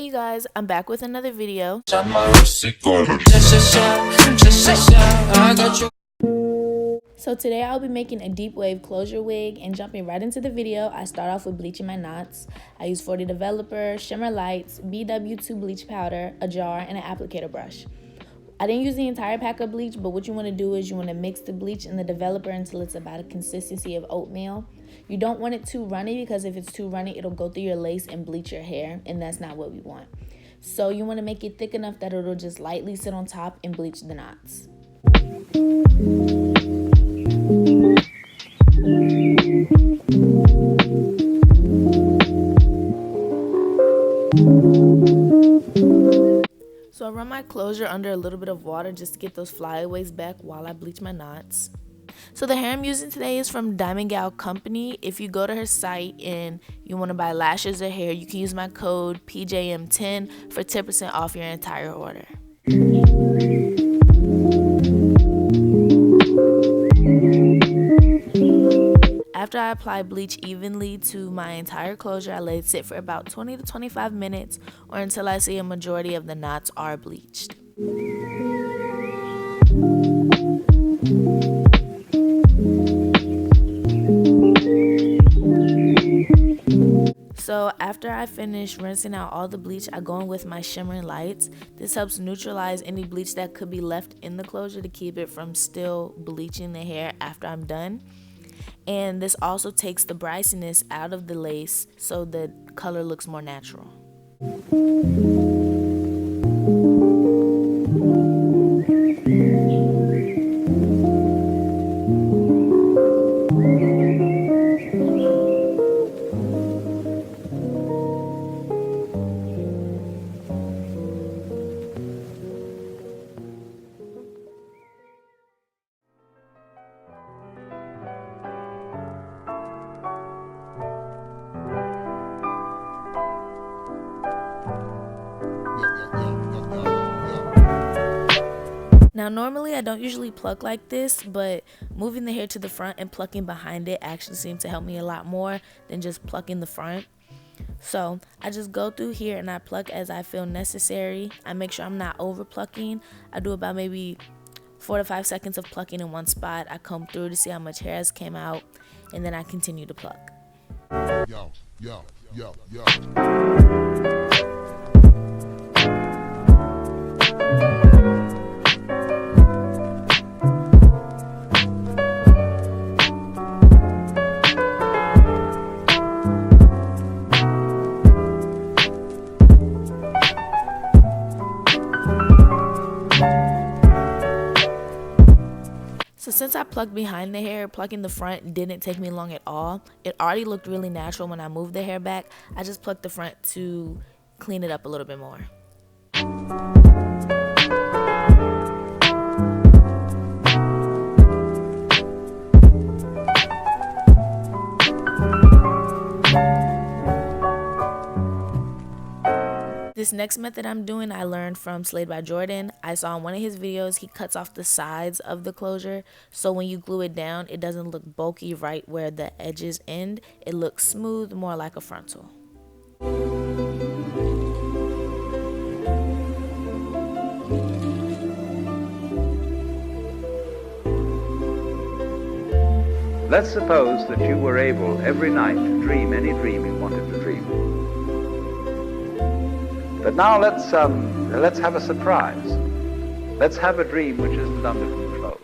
Hey you guys, I'm back with another video. So today I'll be making a deep wave closure wig, and jumping right into the video, I start off with bleaching my knots. I use 40 Developer, shimmer lights, BW2 bleach powder, a jar, and an applicator brush. I didn't use the entire pack of bleach, but what you want to do is you want to mix the bleach and the developer until it's about a consistency of oatmeal. You don't want it too runny, because if it's too runny, it'll go through your lace and bleach your hair, and that's not what we want. So you want to make it thick enough that it'll just lightly sit on top and bleach the knots. So I run my closure under a little bit of water just to get those flyaways back while I bleach my knots. So the hair I'm using today is from Diamond Gal Company. If you go to her site and you want to buy lashes or hair, you can use my code PJM10 for 10% off your entire order. After I apply bleach evenly to my entire closure, I let it sit for about 20 to 25 minutes or until I see a majority of the knots are bleached. So after I finish rinsing out all the bleach, I go in with my shimmering lights. This helps neutralize any bleach that could be left in the closure to keep it from still bleaching the hair after I'm done. And this also takes the brightness out of the lace so the color looks more natural. Now normally I don't usually pluck like this, but moving the hair to the front and plucking behind it actually seems to help me a lot more than just plucking the front. So I just go through here and I pluck as I feel necessary. I make sure I'm not over plucking. I do about maybe 4 to 5 seconds of plucking in one spot. I comb through to see how much hair has came out, and then I continue to pluck. Yo, yo, yo, yo. So since I plucked behind the hair, plucking the front didn't take me long at all. It already looked really natural when I moved the hair back. I just plucked the front to clean it up a little bit more. This next method I'm doing, I learned from Slayed by Jordan. I saw in one of his videos, he cuts off the sides of the closure, so when you glue it down, it doesn't look bulky right where the edges end. It looks smooth, more like a frontal. Let's suppose that you were able every night to dream any dream you wanted to dream. But now let's have a surprise. Let's have a dream which isn't under control.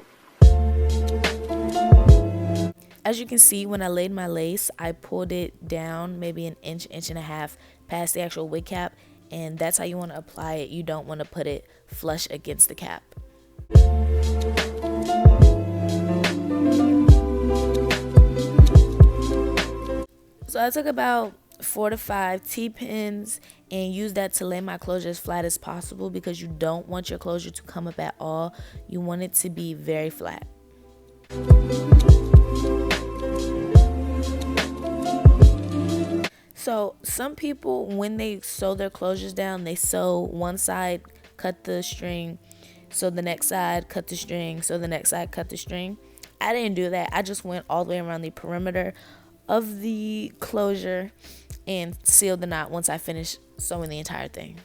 As you can see, when I laid my lace, I pulled it down maybe an inch, inch and a half past the actual wig cap, and that's how you want to apply it. You don't want to put it flush against the cap. So I took about 4 to 5 T-pins and use that to lay my closure as flat as possible, because you don't want your closure to come up at all. You want it to be very flat. So some people, when they sew their closures down, they sew one side, cut the string, sew the next side, cut the string, sew the next side, cut the string. I didn't do that. I just went all the way around the perimeter of the closure and sealed the knot once I finished sewing the entire thing.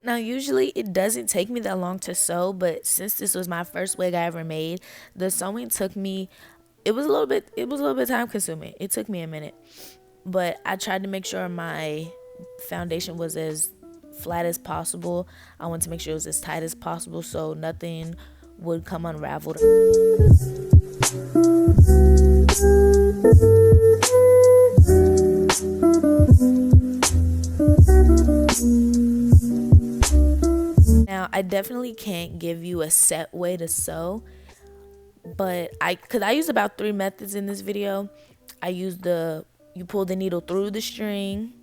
Now, usually it doesn't take me that long to sew, but since this was my first wig I ever made, the sewing took me, it was a little bit time consuming. It took me a minute, but I tried to make sure my foundation was as flat as possible. I wanted to make sure it was as tight as possible so nothing would come unraveled. Now, I definitely can't give you a set way to sew, but because I used about 3 methods in this video. I used you pull the needle through the string,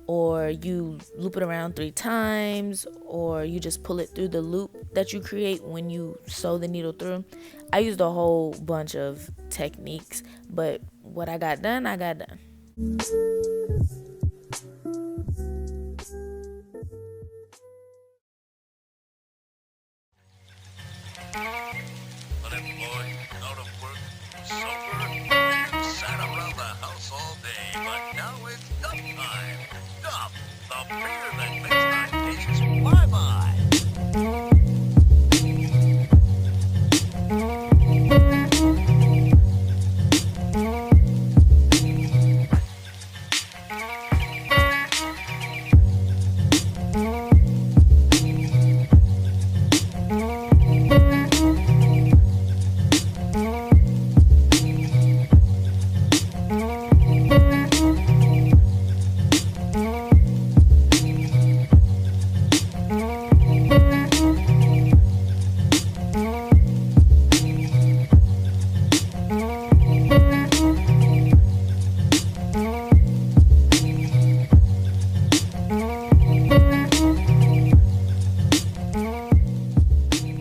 or you loop it around 3 times, or you just pull it through the loop that you create when you sew the needle through. I used a whole bunch of techniques, but what I got done, I got done. Unemployed, out of work, sober, sat around the house all day, but now it's dump time. Dump, the beer that makes the days fly by.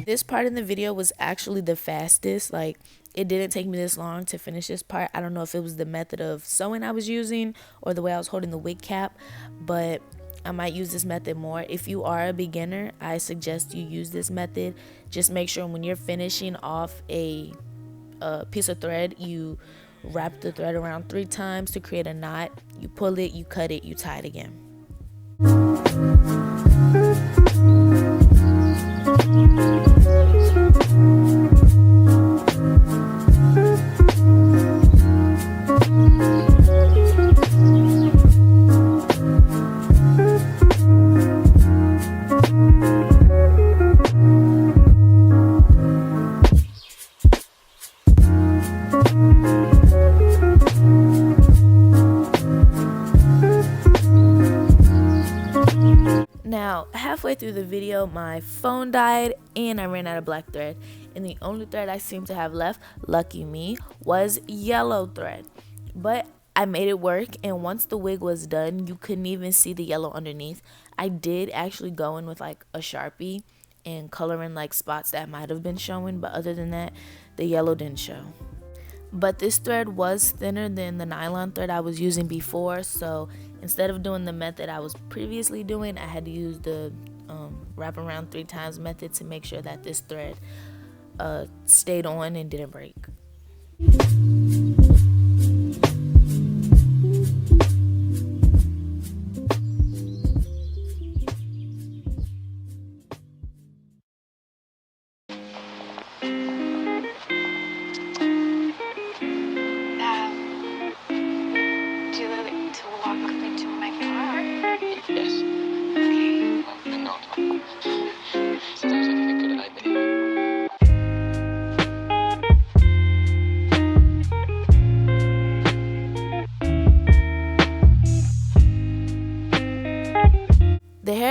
This part in the video was actually the fastest. Like, it didn't take me this long to finish this part. I don't know if it was the method of sewing I was using or the way I was holding the wig cap, but I might use this method more. If you are a beginner, I suggest you use this method. Just make sure when you're finishing off a piece of thread, you wrap the thread around 3 times to create a knot. You pull it, you cut it, you tie it again. Now, halfway through the video, my phone died and I ran out of black thread. And the only thread I seemed to have left, lucky me, was yellow thread. But I made it work, and once the wig was done, you couldn't even see the yellow underneath. I did actually go in with like a Sharpie and color in like spots that might have been showing, but other than that, the yellow didn't show. But this thread was thinner than the nylon thread I was using before, so instead of doing the method I was previously doing, I had to use the wrap around 3 times method to make sure that this thread stayed on and didn't break.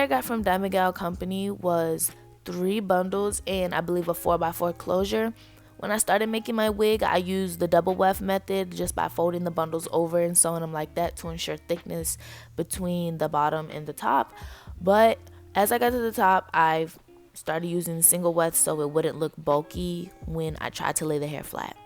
got from Diamond Gal Company was 3 bundles and I believe a 4x4 closure. When I started making my wig, I used the double weft method just by folding the bundles over and sewing them like that to ensure thickness between the bottom and the top. But as I got to the top, I've started using single weft so it wouldn't look bulky when I tried to lay the hair flat.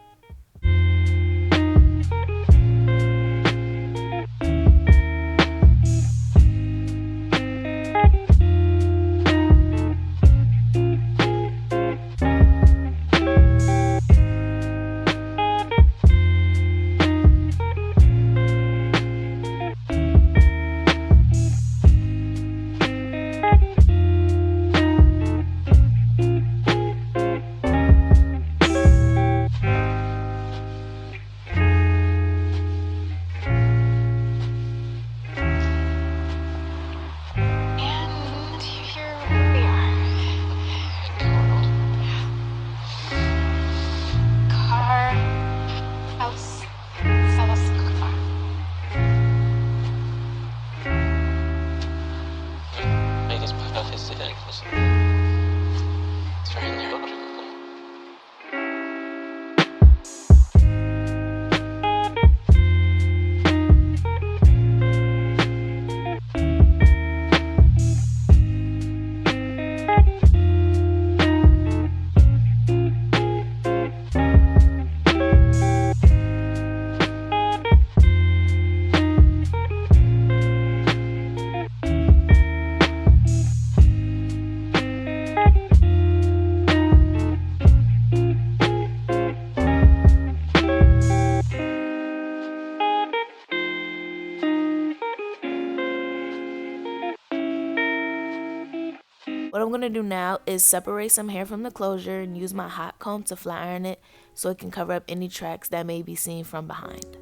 What I'm going to do now is separate some hair from the closure and use my hot comb to flat iron it so it can cover up any tracks that may be seen from behind.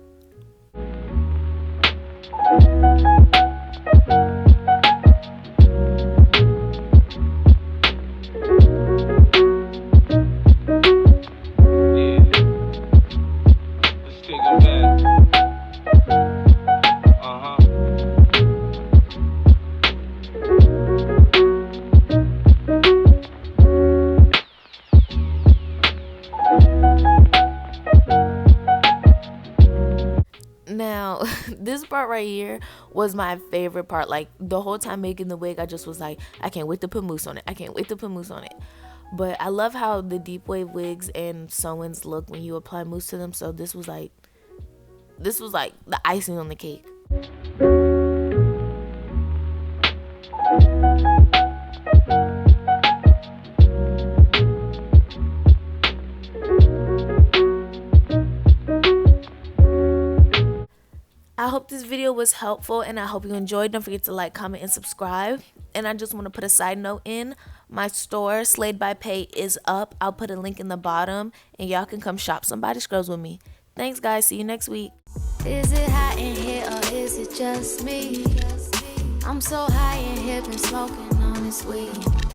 Now, this part right here was my favorite part. Like, the whole time making the wig, I just was like, I can't wait to put mousse on it. I can't wait to put mousse on it. But I love how the deep wave wigs and sew-ins look when you apply mousse to them. So this was like the icing on the cake. I hope this video was helpful and I hope you enjoyed. Don't forget to like, comment, and subscribe. And I just want to put a side note in. My store, Slayed by Pay, is up. I'll put a link in the bottom and y'all can come shop some body scrubs with me. Thanks, guys. See you next week. Is it hot in here or is it just me? I'm so high and hip and smoking on this weed.